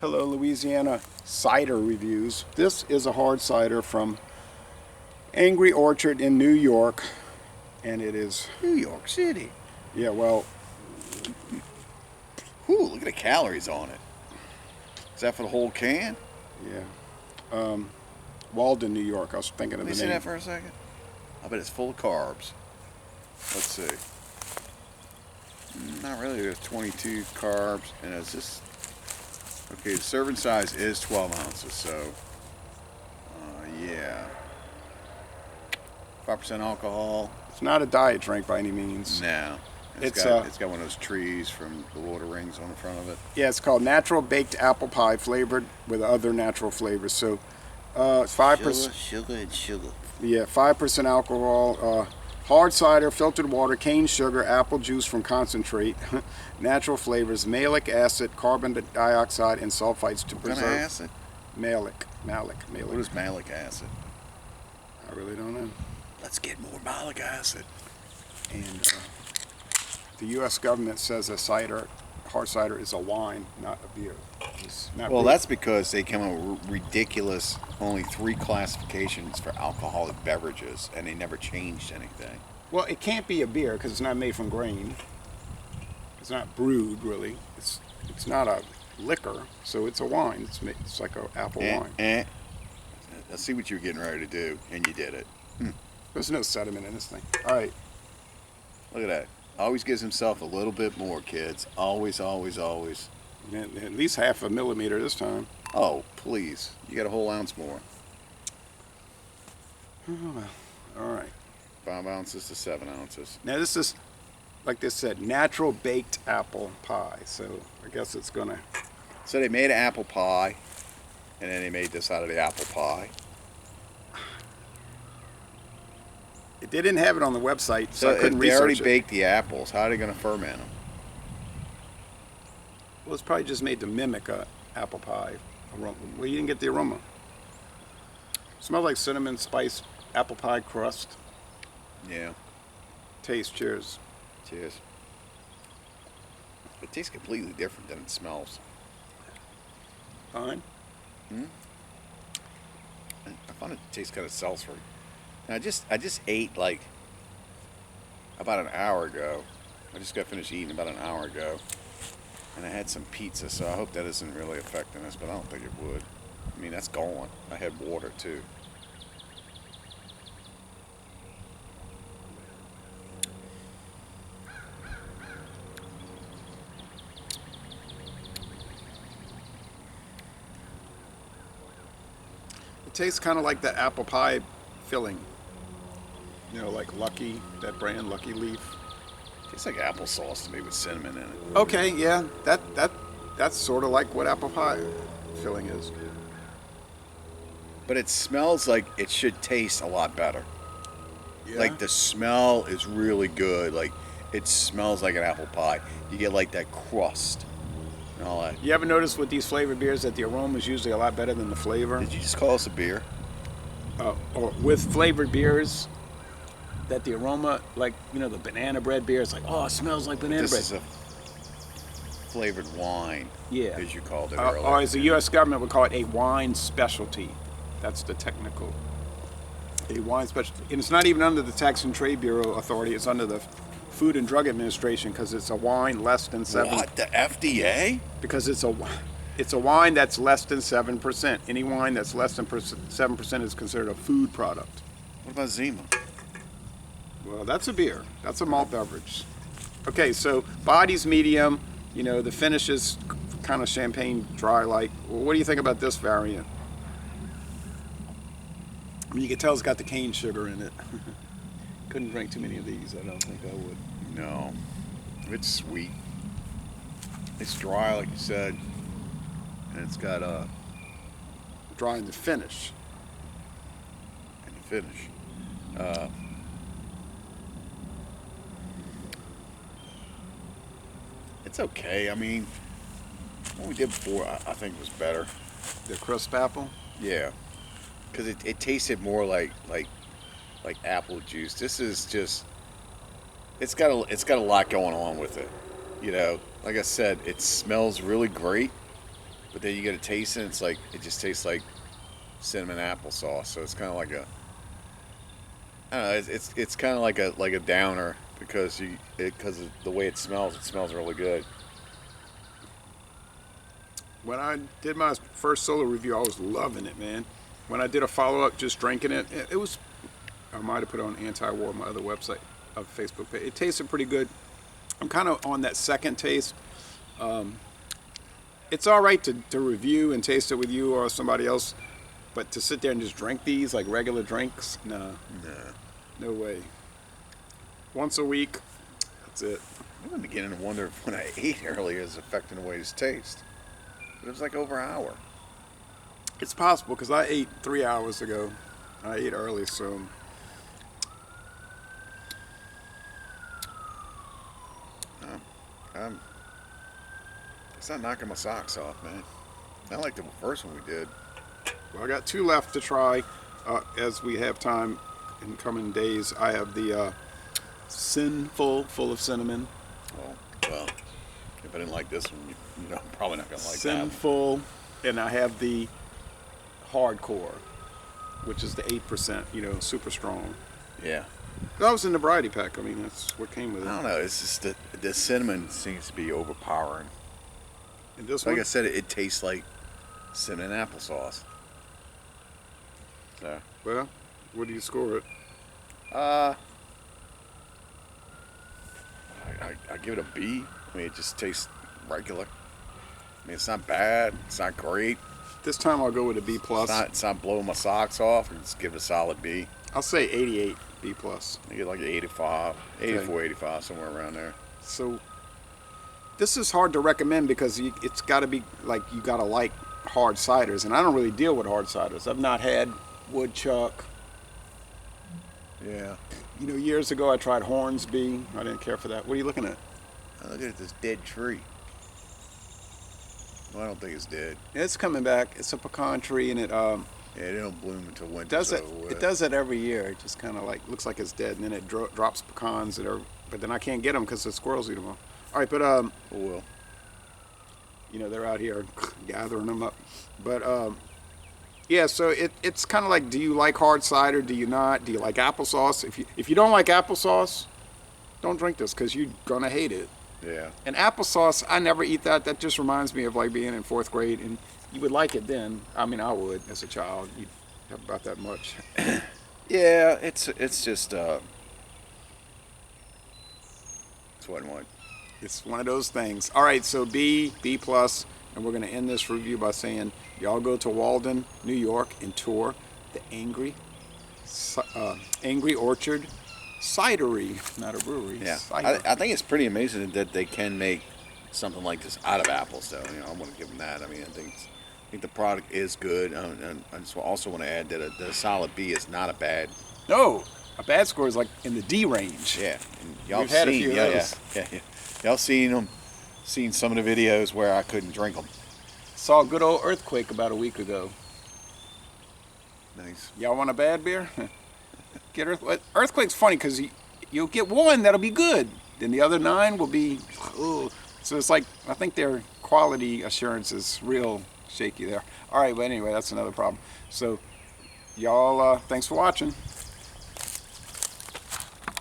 Hello, Louisiana cider reviews. This is a hard cider from Angry Orchard in New York, and it is, New York City. yeah, well, Ooh, look at the calories on it. Is that for the whole can? yeah, Walden, New York. I was thinking Let of me the see name. that for a second. I bet it's full of carbs. Let's see. Not really. There's 22 carbs, and it's just okay. The serving size is 12 ounces, so yeah, 5% alcohol. It's not a diet drink by any means. No, It's it's got one of those trees from the Lord of the Rings on the front of it. Yeah, it's called natural baked apple pie flavored with other natural flavors. So, it's 5%. Sugar, and sugar. Yeah, 5% alcohol, hard cider, filtered water, cane sugar, apple juice from concentrate, natural flavors, malic acid, carbon dioxide, and sulfites to What kind preserve. of acid? Malic. What is malic acid? I really don't know. Let's get more malic acid. And the U.S. government says hard cider is a wine, not a beer. It's not Well, brewed. that's because they come up with ridiculous, only 3 classifications for alcoholic beverages, and they never changed anything. Well, it can't be a beer because it's not made from grain. It's not brewed, really. It's not a liquor, so it's a wine. It's like an apple wine. I see what you were getting ready to do, and you did it. There's no sediment in this thing. All right. Look at that. Always gives himself a little bit more, kids. Always, always, always. At least half a millimeter this time. Oh, please. You got a whole ounce more. Oh, well. All right. 5 ounces to 7 ounces. Now this is, like they said, natural baked apple pie. So I guess it's gonna. So they made an apple pie, and then they made this out of the apple pie. They didn't have it on the website, so I So couldn't if they already research it. baked the apples, how are they going to ferment them? Well, it's probably just made to mimic a apple pie aroma. Well, you didn't get the aroma. Smells like cinnamon spice apple pie crust. Yeah. Taste. Cheers. Cheers. It tastes completely different than it smells. Fine. I find it tastes kind of seltzery. And I just ate like about an hour ago. I just got finished eating about an hour ago, and I had some pizza. So I hope that isn't really affecting us, but I don't think it would. I mean, that's gone. I had water too. It tastes kind of like the apple pie filling. You know, like Lucky, that brand, Lucky Leaf. Tastes like applesauce to me with cinnamon in it. Okay, yeah, that's sort of like what apple pie filling is. But it smells like it should taste a lot better. Yeah. Like the smell is really good. Like it smells like an apple pie. You get like that crust and all that. You ever notice with these flavored beers that the aroma is usually a lot better than the flavor? Did you just call us a beer? Or with flavored beers, that the aroma, like, you know, the banana bread beer, it's like, oh, it smells like banana This bread. is a flavored wine, Yeah. as you called it Or earlier. as the U.S. government would call it, a wine specialty. That's the technical. A wine specialty. And it's not even under the Tax and Trade Bureau authority. It's under the Food and Drug Administration because it's a wine less than 7%. What? The FDA? Because it's a wine that's less than 7%. Any wine that's less than 7% is considered a food product. What about Zima? Well, that's a beer. That's a malt beverage. Okay, so body's medium. You know, the finish is kind of champagne dry-like. Well, what do you think about this variant? I mean, you can tell it's got the cane sugar in it. Couldn't drink too many of these. I don't think I would. No. It's sweet. It's dry, like you said. And it's got Dry in the finish. and the finish. It's okay. I mean, what we did before, I think was better. The crisp apple. Yeah, because it tasted more like apple juice. This is just it's got a lot going on with it. You know, like I said, it smells really great. but then you get a taste and it's like it just tastes like cinnamon applesauce. So it's kind of like a, I don't know, it's kind of like a downer because because of the way it smells. It smells really good. When I did my first solo review, I was loving it, man. When I did a follow-up, just drinking it, it was, I might have put it on Anti-War, my other website, Facebook page. It tasted pretty good. I'm kind of on that second taste. It's all right to review and taste it with you or somebody else, but to sit there and just drink these like regular drinks, nah, no way. Once a week, that's it. I'm beginning to wonder if when I ate earlier is affecting the way it tastes. It was like over an hour. It's possible because I ate 3 hours ago. I ate early, so It's not knocking my socks off, man. Not like the first one we did. well, I got 2 left to try. As we have time in coming days, I have the Sinful, full of cinnamon. Oh, well, if I didn't like this one, you know, I'm probably not going to like Sinful, and I have the Hardcore, which is the 8%, you know, super strong. that. Yeah. That was in the variety pack. I mean, that's what came with it. I don't know. It's just the cinnamon seems to be overpowering. And this Like one, I said, it tastes like cinnamon applesauce. So, well, what do you score it? I give it a B. I mean, it just tastes regular. I mean, it's not bad. It's not great. This time I'll go with a B plus. It's not blowing my socks off. Just give it a solid B. I'll say 88 B plus. I get like an 85, 84, Okay. 85, somewhere around there. So this is hard to recommend because it's got to be like you got to like hard ciders, and I don't really deal with hard ciders. I've not had Woodchuck. Yeah. You know, years ago I tried Hornsby. I didn't care for that. What are you looking at? I look at this dead tree. Well, I don't think it's dead. It's coming back. It's a pecan tree, and it Yeah, they don't bloom until winter. does it. so, It does it every year. It just kind of like looks like it's dead, and then it drops pecans that are. But then I can't get them because the squirrels eat them all. All right, but Oh, well. you know they're out here gathering them up. But yeah, so it's kind of like, do you like hard cider? Do you not? Do you like applesauce? If you don't like applesauce, don't drink this because you're gonna hate it. Yeah. And applesauce, I never eat that. That just reminds me of like being in 4th grade, and you would like it then. I mean, I would as a child. You'd have about that much. Yeah, it's just it's what. It's one of those things. All right, so B plus, and we're gonna end this review by saying y'all go to Walden, New York, and tour the Angry Orchard Cidery, not a brewery. Yeah. Cider. I think it's pretty amazing that they can make something like this out of apples, though. You know, I want to give them that. I mean, I think the product is good. And I just also want to add that a solid B is not a bad. No, a bad score is like in the D range. Yeah. And y'all We've had a seen, few of yeah, those. yeah. Y'all seen some of the videos where I couldn't drink them. Saw a good old earthquake about a week ago. Nice. Y'all want a bad beer? Get Earthquake's funny because you'll get one that'll be good, then the other 9 will be. Ugh. So it's like I think their quality assurance is real shaky there. All right, but anyway, that's another problem. So y'all, thanks for watching.